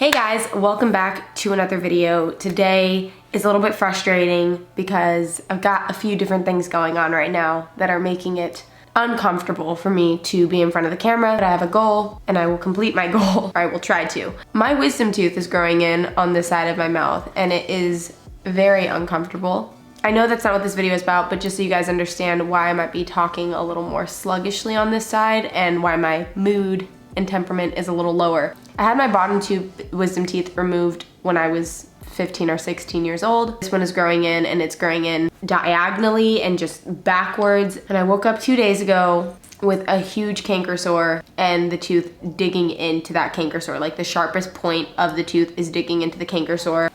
Hey guys, welcome back to another video. Today is a little bit frustrating because I've got a few different things going on right now that are making it uncomfortable for me to be in front of the camera. But I have a goal and I will complete my goal, or I will try to. My wisdom tooth is growing in on this side of my mouth and it is very uncomfortable. I know that's not what this video is about, but just so you guys understand why I might be talking a little more sluggishly on this side and why my mood and temperament is a little lower. I had my bottom two wisdom teeth removed when I was 15 or 16 years old. This one is growing in and it's growing in diagonally and just backwards. And I woke up 2 days ago with a huge canker sore and the tooth digging into that canker sore. Like the sharpest point of the tooth is digging into the canker sore.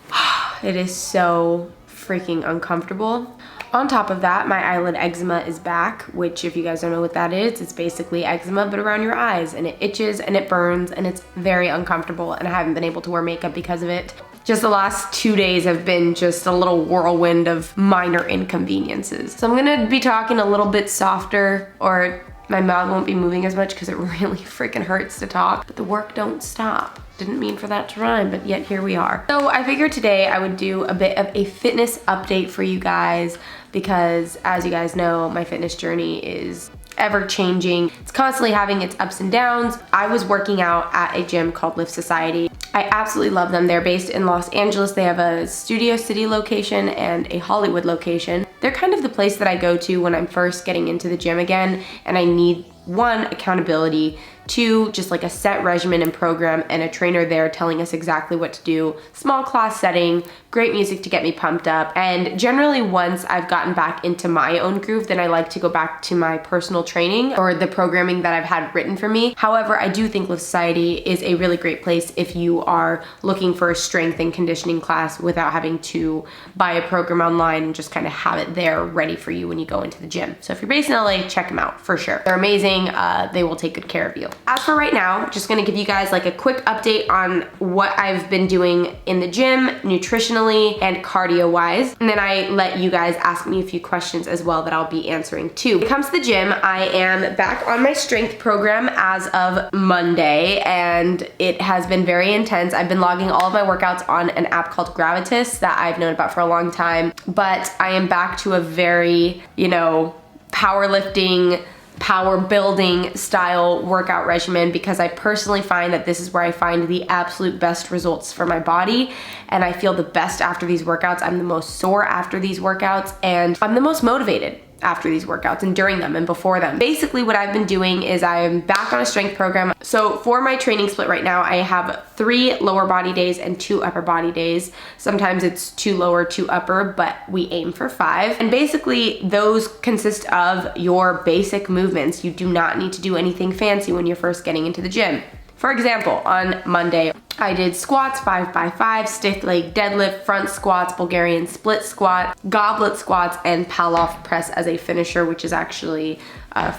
It is so freaking uncomfortable. On top of that, my eyelid eczema is back, which if you guys don't know what that is, it's basically eczema but around your eyes, and it itches and it burns and it's very uncomfortable, and I haven't been able to wear makeup because of it. Just the last 2 days have been just a little whirlwind of minor inconveniences. So I'm gonna be talking a little bit softer, or my mouth won't be moving as much because it really freaking hurts to talk, but the work don't stop. Didn't mean for that to rhyme, but yet here we are. So I figured today I would do a bit of a fitness update for you guys because, as you guys know, my fitness journey is ever changing. It's constantly having its ups and downs. I was working out at a gym called Lift Society. I absolutely love them. They're based in Los Angeles. They have a Studio City location and a Hollywood location. They're kind of the place that I go to when I'm first getting into the gym again and I need, one, accountability, two, just like a set regimen and program and a trainer there telling us exactly what to do, small class setting, great music to get me pumped up, and generally once I've gotten back into my own groove, then I like to go back to my personal training or the programming that I've had written for me. However, I do think Lift Society is a really great place if you are looking for a strength and conditioning class without having to buy a program online and just kind of have it there ready for you when you go into the gym. So if you're based in LA, check them out for sure. They're amazing. They will take good care of you. As for right now, just gonna give you guys like a quick update on what I've been doing in the gym, nutritionally and cardio wise. And then I let you guys ask me a few questions as well that I'll be answering too. When it comes to the gym, I am back on my strength program as of Monday and it has been very intense. I've been logging all of my workouts on an app called Gravitas that I've known about for a long time, but I am back to a very, powerlifting, power building style workout regimen because I personally find that this is where I find the absolute best results for my body and I feel the best after these workouts. I'm the most sore after these workouts and I'm the most motivated after these workouts and during them and before them. Basically what I've been doing is I'm back on a strength program. So for my training split right now, I have 3 lower body days and 2 upper body days. Sometimes it's 2 lower, 2 upper, but we aim for 5. And basically those consist of your basic movements. You do not need to do anything fancy when you're first getting into the gym. For example, on Monday, I did squats 5x5, stiff leg deadlift, front squats, Bulgarian split squat, goblet squats, and Pallof press as a finisher, which is actually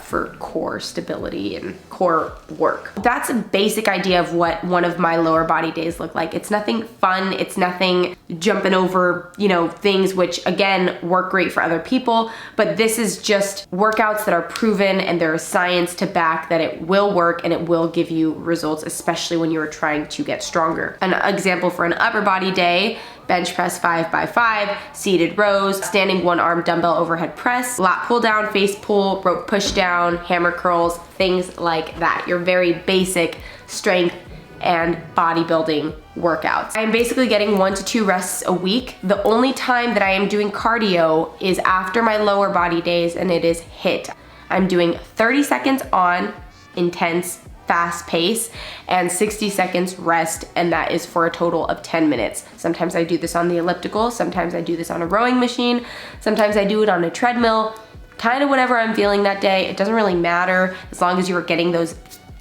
for core stability and core work. That's a basic idea of what one of my lower body days look like. It's nothing fun. It's nothing jumping over, things which again work great for other people, but this is just workouts that are proven and there is science to back that it will work and it will give you results, especially when you're trying to get stronger. An example for an upper body day: bench press 5x5, seated rows, standing one arm dumbbell overhead press, lat pull down, face pull, rope push down, hammer curls, things like that. Your very basic strength and bodybuilding workouts. I'm basically getting 1 to 2 rests a week. The only time that I am doing cardio is after my lower body days and it is HIIT. I'm doing 30 seconds on, intense, fast pace, and 60 seconds rest, and that is for a total of 10 minutes. Sometimes I do this on the elliptical, sometimes I do this on a rowing machine, sometimes I do it on a treadmill, kind of whatever I'm feeling that day. It doesn't really matter as long as you are getting those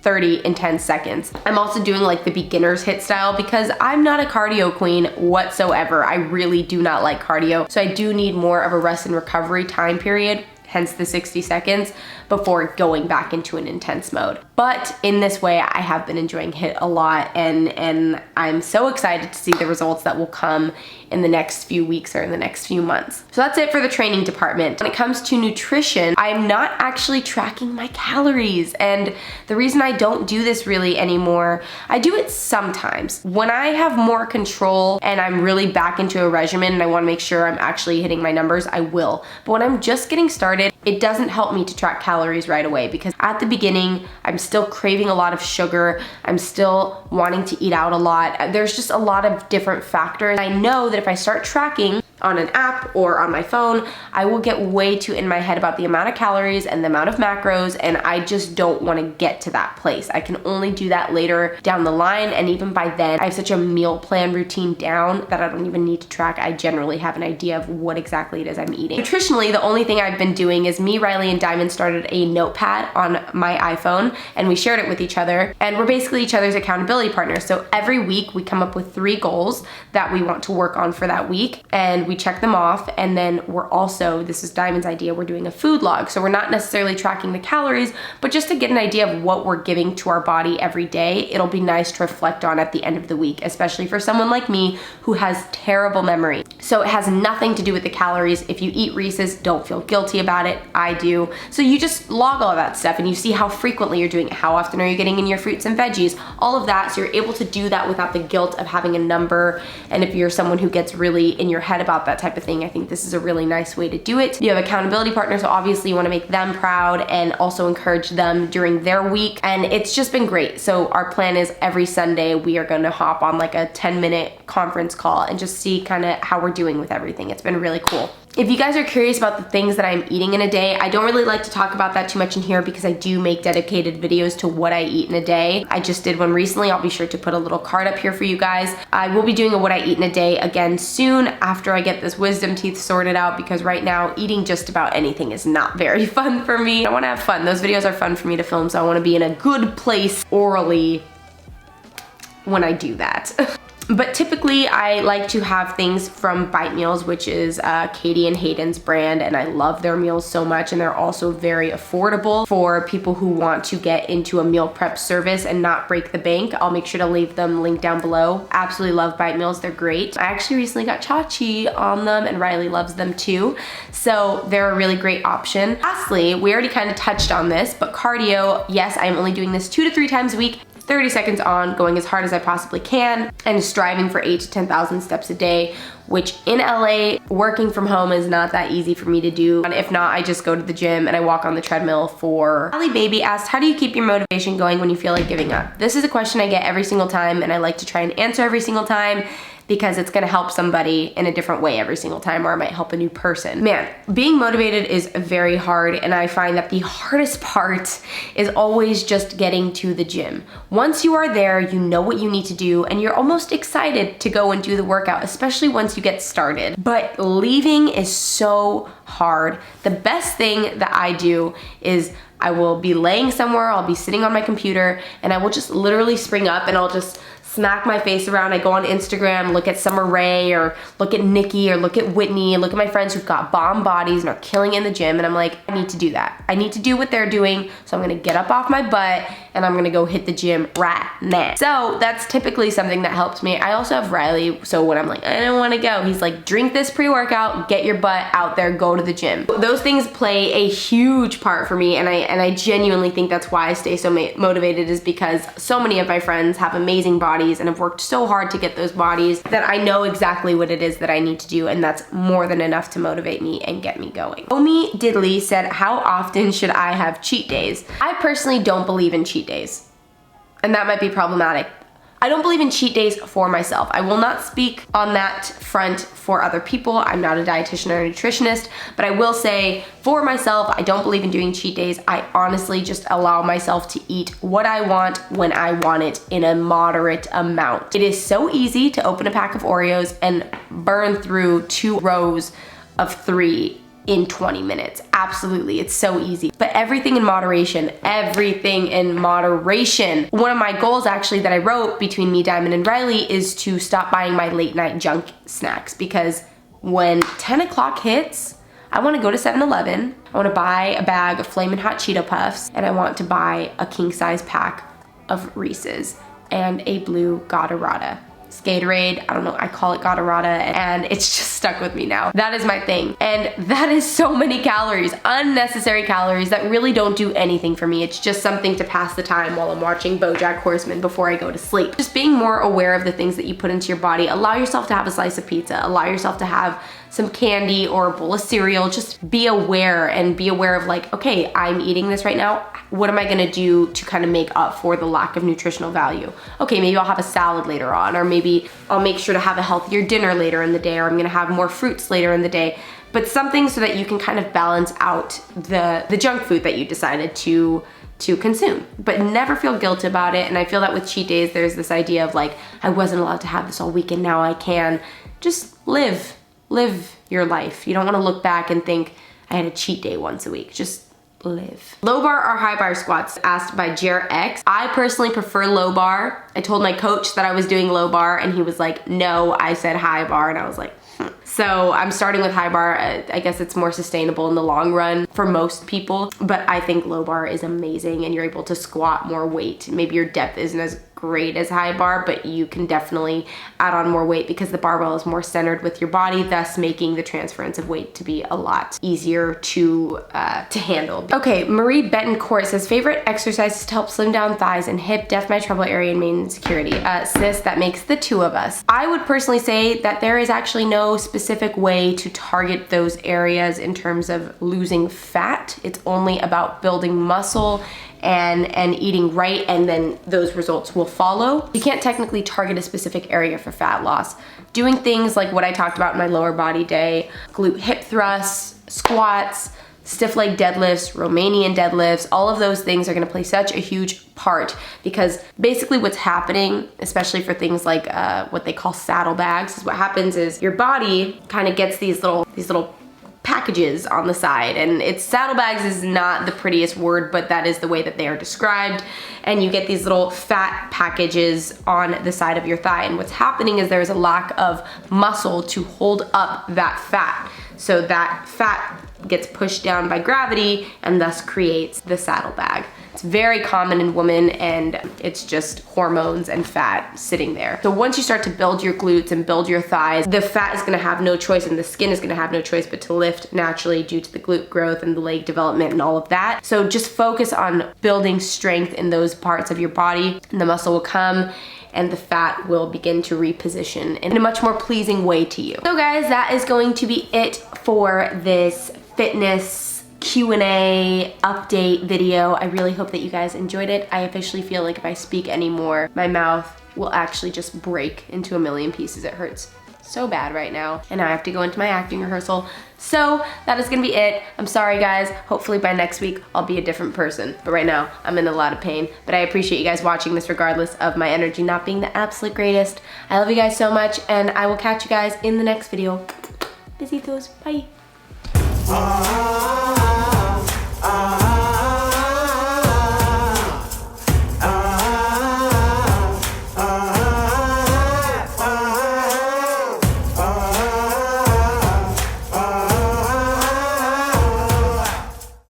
30 intense seconds. I'm also doing like the beginner's HIIT style because I'm not a cardio queen whatsoever. I really do not like cardio, so I do need more of a rest and recovery time period. hence the 60 seconds, before going back into an intense mode. But in this way, I have been enjoying HIIT a lot, and I'm so excited to see the results that will come in the next few weeks or in the next few months. So that's it for the training department. When it comes to nutrition, I'm not actually tracking my calories, and the reason I don't do this really anymore, I do it sometimes. When I have more control and I'm really back into a regimen and I want to make sure I'm actually hitting my numbers, I will. But when I'm just getting started, it doesn't help me to track calories right away, because at the beginning, I'm still craving a lot of sugar. I'm still wanting to eat out a lot. There's just a lot of different factors. I know that if I start tracking on an app or on my phone, I will get way too in my head about the amount of calories and the amount of macros, and I just don't want to get to that place. I can only do that later down the line, and even by then, I have such a meal plan routine down that I don't even need to track. I generally have an idea of what exactly it is I'm eating. Nutritionally, the only thing I've been doing is me, Riley, and Diamond started a notepad on my iPhone, and we shared it with each other, and we're basically each other's accountability partners. So every week, we come up with 3 goals that we want to work on for that week, and we check them off, and then we're also, this is Diamond's idea, we're doing a food log. So we're not necessarily tracking the calories, but just to get an idea of what we're giving to our body every day. It'll be nice to reflect on at the end of the week, especially for someone like me who has terrible memory. So it has nothing to do with the calories. If you eat Reese's, don't feel guilty about it. I do. So you just log all of that stuff, and you see how frequently you're doing it. How often are you getting in your fruits and veggies? All of that, so you're able to do that without the guilt of having a number. And if you're someone who gets really in your head about that type of thing, I think this is a really nice way to do it. You have accountability partners, so obviously you want to make them proud and also encourage them during their week, and it's just been great. So our plan is every Sunday we are going to hop on like a 10-minute conference call and just see kind of how we're doing with everything. It's been really cool. If you guys are curious about the things that I'm eating in a day, I don't really like to talk about that too much in here because I do make dedicated videos to what I eat in a day. I just did one recently. I'll be sure to put a little card up here for you guys. I will be doing a what I eat in a day again soon after I get this wisdom teeth sorted out, because right now eating just about anything is not very fun for me. I want to have fun. Those videos are fun for me to film, so I want to be in a good place orally when I do that. But typically I like to have things from Bite Meals, which is Katie and Hayden's brand, and I love their meals so much, and they're also very affordable for people who want to get into a meal prep service and not break the bank. I'll make sure to leave them linked down below. Absolutely love Bite Meals, they're great. I actually recently got Chachi on them, and Riley loves them too, so they're a really great option. Lastly, we already kind of touched on this, but cardio, yes, I am only doing this 2 to 3 times a week. 30 seconds on, going as hard as I possibly can, and striving for 8,000 to 10,000 steps a day, which in LA, working from home is not that easy for me to do. And if not, I just go to the gym and I walk on the treadmill for... Ali Baby asked, how do you keep your motivation going when you feel like giving up? This is a question I get every single time, and I like to try and answer every single time, because it's gonna help somebody in a different way every single time, or it might help a new person. Man, being motivated is very hard, and I find that the hardest part is always just getting to the gym. Once you are there, you know what you need to do, and you're almost excited to go and do the workout, especially once you get started. But leaving is so hard. The best thing that I do is I will be laying somewhere, I'll be sitting on my computer, and I will just literally spring up and I'll just smack my face around. I go on Instagram, look at Summer Rae, or look at Nikki, or look at Whitney, and look at my friends who've got bomb bodies and are killing it in the gym, and I'm like, I need to do that. I need to do what they're doing, so I'm gonna get up off my butt and I'm gonna go hit the gym right now. So that's typically something that helps me. I also have Riley, so when I'm like, I don't wanna go, he's like, drink this pre-workout, get your butt out there, go to the gym. Those things play a huge part for me, and I genuinely think that's why I stay so motivated, is because so many of my friends have amazing bodies and have worked so hard to get those bodies that I know exactly what it is that I need to do, and that's more than enough to motivate me and get me going. Omi Diddley said, how often should I have cheat days? I personally don't believe in cheat days, and that might be problematic. I don't believe in cheat days for myself. I will not speak on that front for other people. I'm not a dietitian or a nutritionist, but I will say for myself, I don't believe in doing cheat days. I honestly just allow myself to eat what I want when I want it in a moderate amount. It is so easy to open a pack of Oreos and burn through 2 rows of 3 in 20 minutes. Absolutely, it's so easy. But everything in moderation, everything in moderation. One of my goals actually that I wrote between me, Diamond, and Riley is to stop buying my late night junk snacks, because when 10 o'clock hits, I wanna go to 7-Eleven, I wanna buy a bag of Flamin' Hot Cheeto Puffs, and I want to buy a king-size pack of Reese's and a blue Gatorade. Gatorade, I don't know, I call it Gatorade, and it's just stuck with me now. That is my thing. And that is so many calories, unnecessary calories that really don't do anything for me. It's just something to pass the time while I'm watching BoJack Horseman before I go to sleep. Just being more aware of the things that you put into your body. Allow yourself to have a slice of pizza. Allow yourself to have some candy or a bowl of cereal. Just be aware and be aware of like, okay, I'm eating this right now. What am I gonna do to kind of make up for the lack of nutritional value? Okay, maybe I'll have a salad later on, or maybe I'll make sure to have a healthier dinner later in the day, or I'm gonna have more fruits later in the day. But something so that you can kind of balance out the junk food that you decided to consume, but never feel guilt about it. And I feel that with cheat days, there's this idea of like, I wasn't allowed to have this all weekend, now I can. Just live your life. You don't wanna look back and think, I had a cheat day once a week. Just live. Low bar or high bar squats, asked by Jer X. I personally prefer low bar. I told my coach that I was doing low bar and he was like, no, I said high bar, and I was like, So I'm starting with high bar. I guess it's more sustainable in the long run for most people, but I think low bar is amazing and you're able to squat more weight. Maybe your depth isn't as great as high bar, but you can definitely add on more weight because the barbell is more centered with your body, thus making the transference of weight to be a lot easier to handle. Okay, Marie Betancourt says, favorite exercises to help slim down thighs and hip, def my trouble area, and main insecurity. Sis, that makes the two of us. I would personally say that there is actually no specific way to target those areas in terms of losing fat. It's only about building muscle and eating right, and then those results will follow. You can't technically target a specific area for fat loss. Doing things like what I talked about in my lower body day, glute hip thrusts, squats, stiff leg deadlifts, Romanian deadlifts, all of those things are gonna play such a huge part, because basically what's happening, especially for things like what they call saddlebags, is what happens is your body kind of gets these little packages on the side, and saddlebags is not the prettiest word, but that is the way that they are described, and you get these little fat packages on the side of your thigh, and what's happening is there's a lack of muscle to hold up that fat, so that fat gets pushed down by gravity and thus creates the saddlebag. It's very common in women, and it's just hormones and fat sitting there. So once you start to build your glutes and build your thighs, the fat is gonna have no choice and the skin is gonna have no choice but to lift naturally due to the glute growth and the leg development and all of that. So just focus on building strength in those parts of your body, and the muscle will come and the fat will begin to reposition in a much more pleasing way to you. So guys, that is going to be it for this fitness Q&A update video. I really hope that you guys enjoyed it. I officially feel like if I speak anymore, my mouth will actually just break into a million pieces. It hurts so bad right now, and now I have to go into my acting rehearsal. So that is gonna be it. I'm sorry guys. Hopefully by next week I'll be a different person, but right now I'm in a lot of pain. But I appreciate you guys watching this regardless of my energy not being the absolute greatest. I love you guys so much, and I will catch you guys in the next video. Besitos, bye.